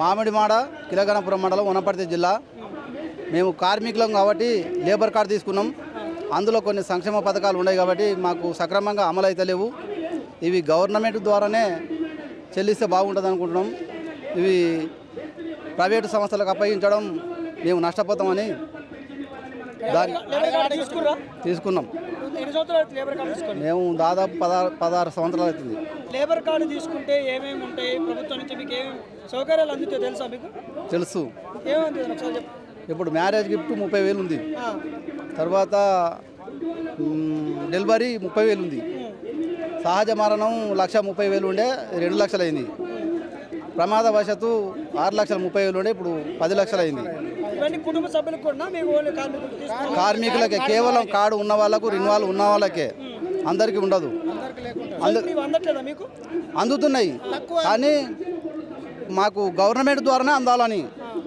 మామిడిమాడ కిలగనపురం మండలం వనపర్తి జిల్లా. మేము కార్మికులం కాబట్టి లేబర్ కార్డు తీసుకున్నాం. అందులో కొన్ని సంక్షేమ పథకాలు ఉన్నాయి కాబట్టి మాకు సక్రమంగా అమలు అయితే లేవు. ఇవి గవర్నమెంట్ ద్వారానే చెల్లిస్తే బాగుంటుంది అనుకుంటున్నాం. ఇవి ప్రైవేటు సంస్థలకు అప్పగించడం మేము నష్టపోతామని తీసుకున్నాం. మేము దాదాపు 16 సంవత్సరాలు అవుతుంది. లేబర్ కార్డు తీసుకుంటే ఏమేమి ఉంటాయి, ప్రభుత్వం నుంచి మీకు ఏమేమి సౌకర్యాలు అందుతాయో తెలుసా మీకు? తెలుసు. ఏముంది ఒకసారి చెప్పు. ఇప్పుడు మ్యారేజ్ గిఫ్ట్ 30,000 ఉంది. తర్వాత డెలివరీ 30,000 ఉంది. సహజ మరణం 1,30,000 ఉండే 2 లక్షలు అయింది. ప్రమాదవశత్తు 6,30,000 ఉండే ఇప్పుడు 10 లక్షలు అయింది. కుటుంబ సభ్యులకు కూడా కార్మికులకే, కేవలం కార్డు ఉన్న వాళ్ళకు, రిన్వాల్ ఉన్న వాళ్ళకే, అందరికీ ఉండదు. అందుతున్నాయి కానీ మాకు గవర్నమెంట్ ద్వారానే అందాలని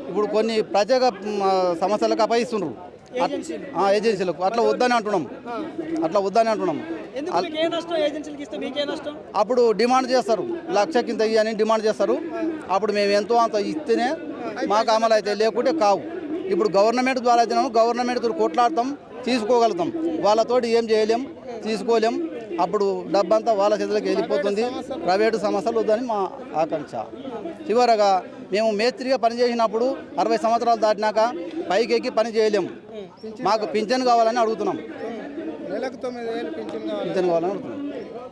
ఇప్పుడు కొన్ని ప్రత్యేక సమస్యలకు అప్పగిస్తున్నారు ఏజెన్సీలకు. అట్లా వద్దని అంటున్నాం. అప్పుడు డిమాండ్ చేస్తారు, 1,00,000 కింద అని డిమాండ్ చేస్తారు. అప్పుడు మేము ఎంతో అంత ఇస్తేనే మాకు అమలు అయితే, లేకుంటే కావు. ఇప్పుడు గవర్నమెంట్ ద్వారా అయితే గవర్నమెంట్తో కొట్లాడతాం, తీసుకోగలుగుతాం. వాళ్ళతోటి ఏం చేయలేం, తీసుకోలేం. అప్పుడు డబ్బంతా వాళ్ళ చేతులకు వెళ్ళిపోతుంది. ప్రైవేటు సమస్యలు వద్దని మా ఆకాంక్ష. చివరగా మేము మేస్త్రిగా పనిచేసినప్పుడు 60 సంవత్సరాలు దాటినాక పైకి ఎక్కి పని చేయలేము. మాకు పింఛన్ కావాలని అడుగుతున్నాం. పింఛన్ కావాలని అడుగుతున్నాం.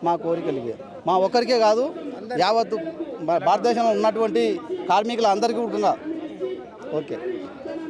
మా కోరికలు మా ఒక్కరికే కాదు, యావత్తు భారతదేశంలో ఉన్నటువంటి కార్మికులు అందరికీ ఉంటుందా. ఓకే.